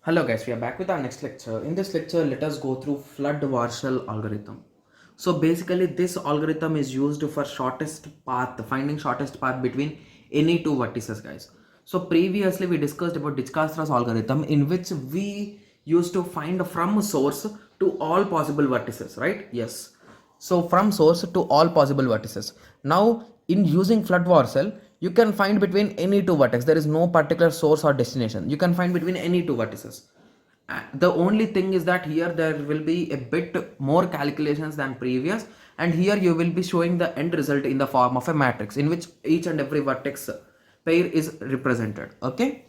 Hello guys, we are back with our next lecture. In this lecture, let us go through Flood-Warshall algorithm. So basically this algorithm is used for shortest path, finding shortest path between any two vertices guys. So previously we discussed about Dijkstra's algorithm in which we used to find from source to all possible vertices, right? Yes. So from source to all possible vertices. Now in using Flood-Warshall, you can find between any two vertices. There is no particular source or destination. You can find between any two vertices. The only thing is that here there will be a bit more calculations than previous, and here you will be showing the end result in the form of a matrix in which each and every vertex pair is represented. Okay,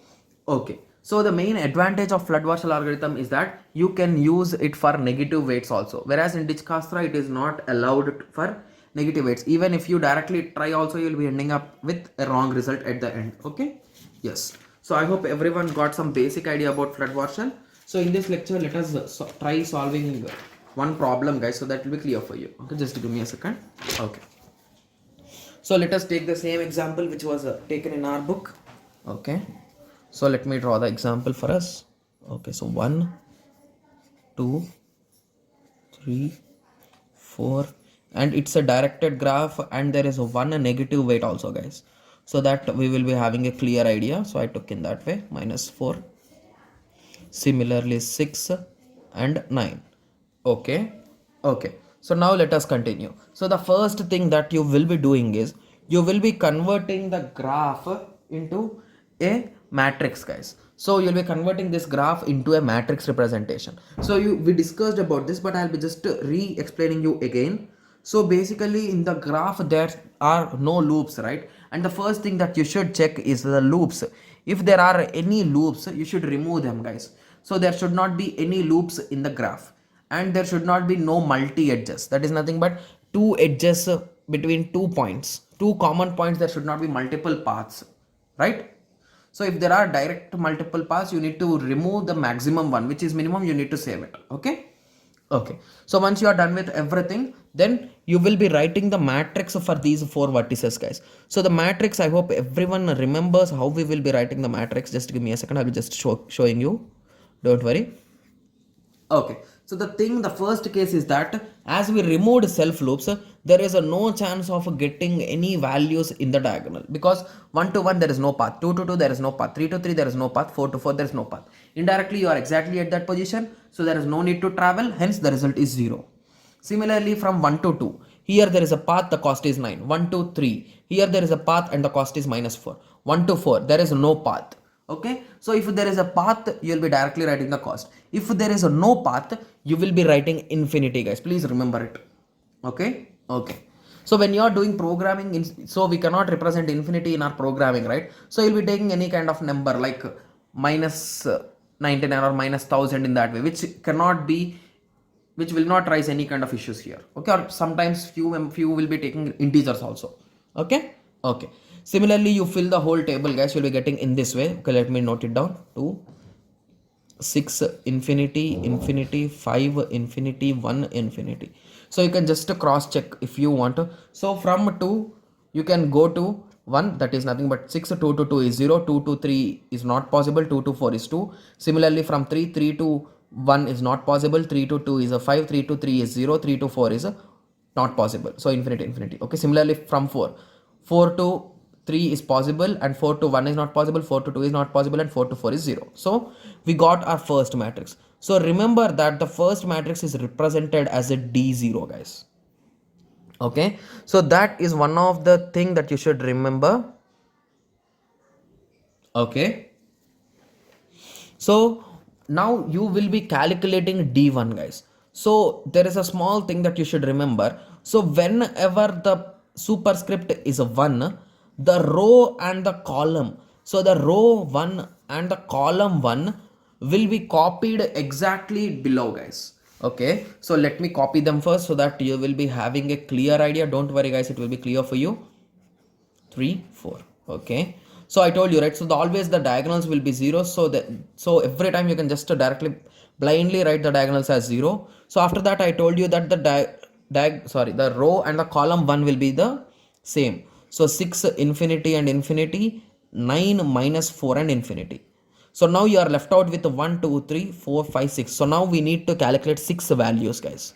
so the main advantage of Flood-Warshall algorithm is that you can use it for negative weights also, whereas in Dijkstra it is not allowed for negative weights. Even if you directly try also, you will be ending up with a wrong result at the end. Okay, yes. So I hope everyone got some basic idea about Flood-Warshall. So in this lecture, let us try solving one problem guys, so that will be clear for you. Okay, just give me a second. Okay, so let us take the same example which was taken in our book. Okay, so let me draw the example for us. Okay, so 1 2 3 4, and it's a directed graph, and there is one negative weight also guys, so that we will be having a clear idea. So I took in that way -4, similarly 6 and 9. Okay, so now let us continue. So the first thing that you will be doing is you will be converting the graph into a matrix guys. So you'll be converting this graph into a matrix representation. So we discussed about this, but I'll be just re-explaining you again. So basically in the graph there are no loops, right? And the first thing that you should check is the loops. If there are any loops, you should remove them guys. So there should not be any loops in the graph, and there should not be no multi edges. That is nothing but two edges between 2 points, two common points. There should not be multiple paths, right? So if there are direct multiple paths, you need to remove the maximum one, which is minimum. You need to save it. Okay, so once you are done with everything, then you will be writing the matrix for these four vertices guys. So the matrix, I hope everyone remembers how we will be writing the matrix. Just give me a second, I will just showing you, don't worry. Okay, so the first case is that as we removed self loops, there is a no chance of getting any values in the diagonal, because 1 to 1 there is no path, 2 to 2 there is no path, 3 to 3 there is no path, 4 to 4 there is no path. Indirectly you are exactly at that position, so there is no need to travel, hence the result is 0. Similarly from 1 to 2, here there is a path, the cost is 9. 1 to 3, here there is a path and the cost is -4. 1 to 4, there is no path. Okay, so if there is a path, you will be directly writing the cost. If there is a no path, you will be writing infinity guys, please remember it. Okay, so when you are doing programming so we cannot represent infinity in our programming, right? So you'll be taking any kind of number like minus 99 or minus 1000 in that way, which will not raise any kind of issues here. Okay, or sometimes few will be taking integers also. Okay, similarly you fill the whole table guys, you'll be getting in this way. Okay, let me note it down. 2 6 infinity infinity 5 infinity 1 infinity. So you can just cross check if you want to. So from 2 you can go to 1, that is nothing but 6. 2 to 2 is 0, 2 to 3 is not possible, 2 to 4 is 2. Similarly from 3 to 1 is not possible, 3 to 2 is a 5, 3 to 3 is 0, 3 to 4 is a not possible, so infinity. Okay, similarly from 4 to 3 is possible, and 4 to 1 is not possible, 4 to 2 is not possible, and 4 to 4 is 0. So we got our first matrix. So remember that the first matrix is represented as a D0 guys. Okay, so that is one of the thing that you should remember. Okay, so now you will be calculating D1 guys. So there is a small thing that you should remember. So whenever the superscript is a 1, the row and the column, so the row 1 and the column 1 will be copied exactly below guys. Okay, so let me copy them first so that you will be having a clear idea. Don't worry guys, it will be clear for you. 3 4. Okay, so I told you, right? So always the diagonals will be 0, so every time you can just directly blindly write the diagonals as 0. So after that I told you that the row and the column 1 will be the same. So 6 infinity and infinity, 9 -4 and infinity. So now you are left out with 1, 2, 3, 4, 5, 6. So now we need to calculate 6 values, guys.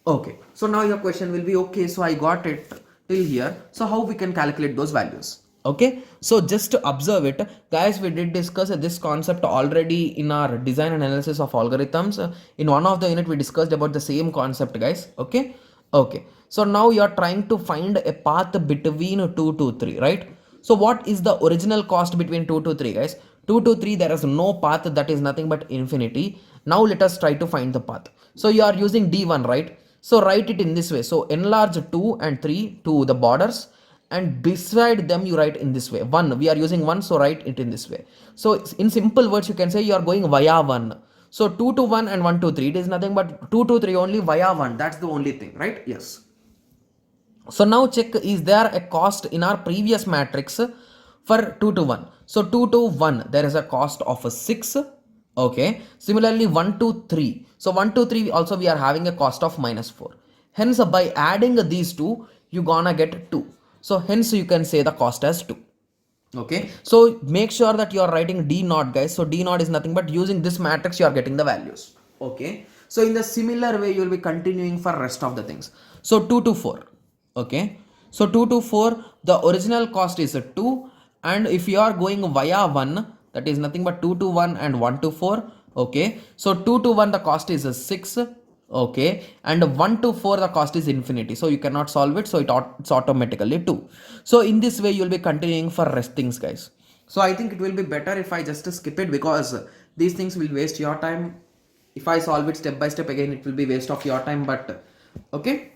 Okay, so now your question will be, okay, so I got it till here. So how we can calculate those values? Okay, so just to observe it, guys, we did discuss this concept already in our design and analysis of algorithms. In one of the unit, we discussed about the same concept, guys. Okay, okay. So now you are trying to find a path between 2 to 3, right? So what is the original cost between 2 to 3, guys? 2 to 3, there is no path, that is nothing but infinity. Now let us try to find the path. So you are using D1, right? So write it in this way. So enlarge 2 and 3 to the borders, and beside them you write in this way. 1, we are using 1, so write it in this way. So in simple words, you can say you are going via 1. So 2 to 1 and 1 to 3, it is nothing but 2 to 3 only via 1. That's the only thing, right? Yes. So now check, is there a cost in our previous matrix for 2 to 1? So 2 to 1, there is a cost of 6. Okay. Similarly, 1 to 3. So 1 to 3 also we are having a cost of -4. Hence, by adding these two, you gonna get 2. So hence you can say the cost as 2. Okay. So make sure that you are writing D naught, guys. So D naught is nothing but using this matrix you are getting the values. Okay. So in the similar way, you will be continuing for rest of the things. So 2 to 4. Okay. So 2 to 4, the original cost is 2. And if you are going via 1, that is nothing but 2 to 1 and 1 to 4. Okay. So 2 to 1, the cost is 6. Okay. And 1 to 4, the cost is infinity. So you cannot solve it. So it's automatically 2. So in this way, you will be continuing for rest things, guys. So I think it will be better if I just skip it, because these things will waste your time. If I solve it step by step, again, it will be waste of your time. But okay.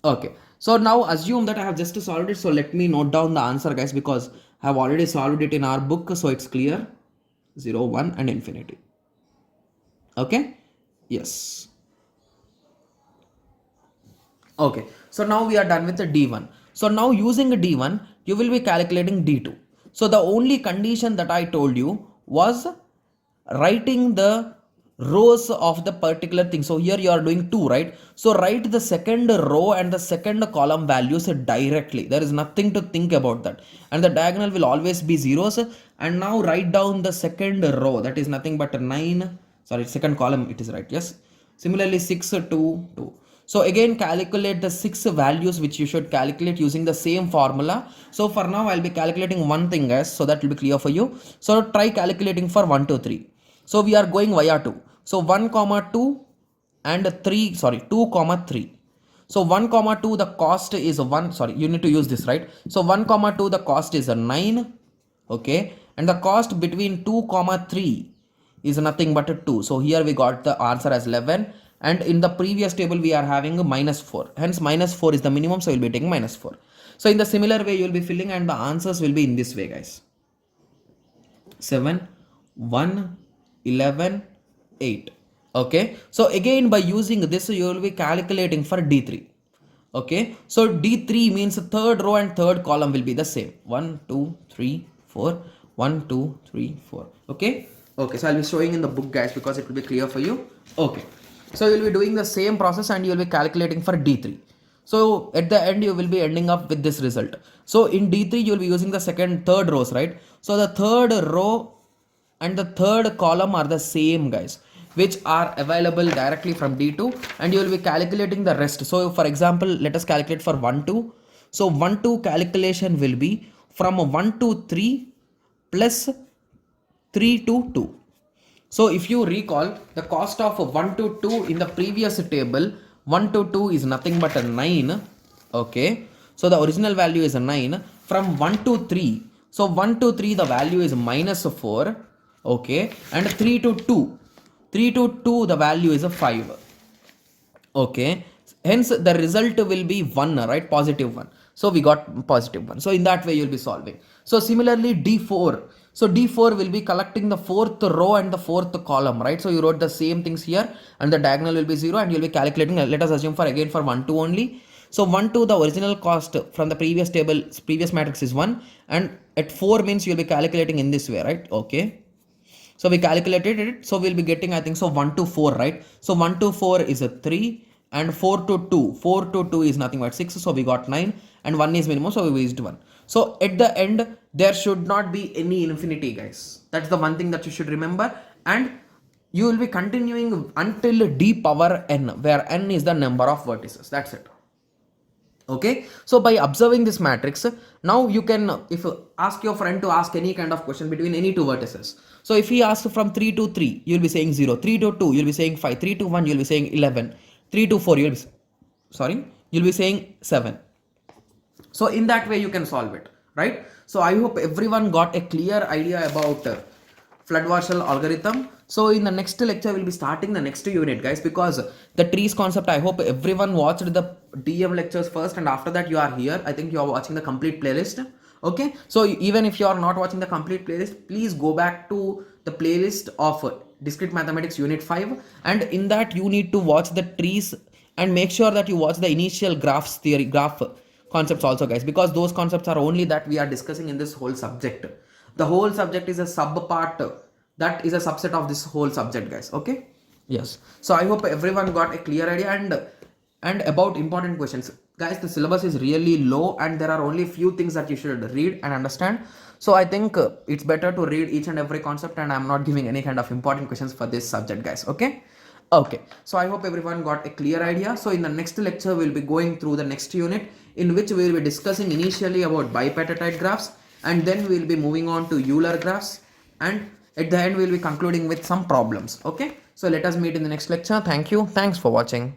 Okay. So now assume that I have just solved it. So let me note down the answer, guys, because I have already solved it in our book. So it's clear. 0, 1 and infinity. Okay. Yes. Okay. So now we are done with the D1. So now using D1, you will be calculating D2. So the only condition that I told you was writing the rows of the particular thing. So here you are doing 2, right? So write the second row and the second column values directly. There is nothing to think about that. And the diagonal will always be zeros. And now write down the second row. That is nothing but 9. Sorry, second column it is, right? Yes. Similarly, 6, 2, 2. So again, calculate the 6 values which you should calculate using the same formula. So for now, I'll be calculating one thing, guys, so that will be clear for you. So try calculating for 1 to 3. So we are going via 2. So 1, 2 and 3, sorry, 2, 3. So 1, 2, the cost is 1, sorry, you need to use this, right? So 1, 2, the cost is 9. Okay. And the cost between 2, 3 is nothing but 2. So here we got the answer as 11. And in the previous table, we are having -4. Hence, -4 is the minimum. So you'll be taking -4. So in the similar way, you'll be filling, and the answers will be in this way, guys. 7, 1, 11, 8. Okay. So again, by using this, you will be calculating for D3. Okay. So D3 means third row and third column will be the same. 1, 2, 3, 4. 1, 2, 3, 4. Okay. Okay. So I'll be showing in the book, guys, because it will be clear for you. Okay. So you will be doing the same process and you will be calculating for D3. So at the end, you will be ending up with this result. So in D3, you will be using the third rows, right? So the third row and the third column are the same, guys, which are available directly from D2, and you will be calculating the rest. So for example, let us calculate for 1, 2. So 1, 2 calculation will be from 1 to 3 plus 3 to 2. So if you recall, the cost of 1 to 2 in the previous table, 1 to 2 is nothing but a 9. Okay. So the original value is a 9. From 1 to 3. So 1 to 3, the value is -4. Okay. And 3 to 2. 3 to 2, the value is a 5. Okay. Hence the result will be 1, right? Positive 1. So we got positive 1. So in that way, you'll be solving. So similarly, D4. So D4 will be collecting the fourth row and the fourth column, right? So you wrote the same things here, and the diagonal will be 0, and you'll be calculating. Let us assume for 1, 2 only. So 1, 2, the original cost from the previous table, previous matrix is 1, and at 4 means you'll be calculating in this way, right? Okay. So we calculated it. So we'll be getting, I think, so 1 to 4, right? So 1 to 4 is a 3, and 4 to 2. 4 to 2 is nothing but 6. So we got 9, and 1 is minimum. So we used 1. So at the end, there should not be any infinity, guys. That's the one thing that you should remember. And you will be continuing until d power n, where n is the number of vertices. That's it. Okay, so by observing this matrix, now you can, if you ask your friend to ask any kind of question between any two vertices. So if he asks from 3 to 3, you'll be saying 0, 3 to 2, you'll be saying 5, 3 to 1, you'll be saying 11, 3 to 4, you'll be saying 7. So in that way you can solve it, right? So I hope everyone got a clear idea about Flood-Warshall algorithm. So in the next lecture we'll be starting the next unit, guys, because the trees concept, I hope everyone watched the DM lectures first, and after that you are here. I think you are watching the complete playlist. Okay, so even if you are not watching the complete playlist, please go back to the playlist of discrete mathematics unit 5, and in that you need to watch the trees, and make sure that you watch the initial graph concepts also, guys, because those concepts are only that we are discussing in this whole subject. The whole subject is a sub part that is a subset of this whole subject, guys. Okay, yes. So I hope everyone got a clear idea. And about important questions, guys, the syllabus is really low and there are only few things that you should read and understand. So I think it's better to read each and every concept, and I'm not giving any kind of important questions for this subject, guys. Okay, so I hope everyone got a clear idea. So in the next lecture we'll be going through the next unit, in which we will be discussing initially about bipartite graphs, and then we'll be moving on to Euler graphs, and at the end we'll be concluding with some problems. Okay, so let us meet in the next lecture. Thank you. Thanks for watching.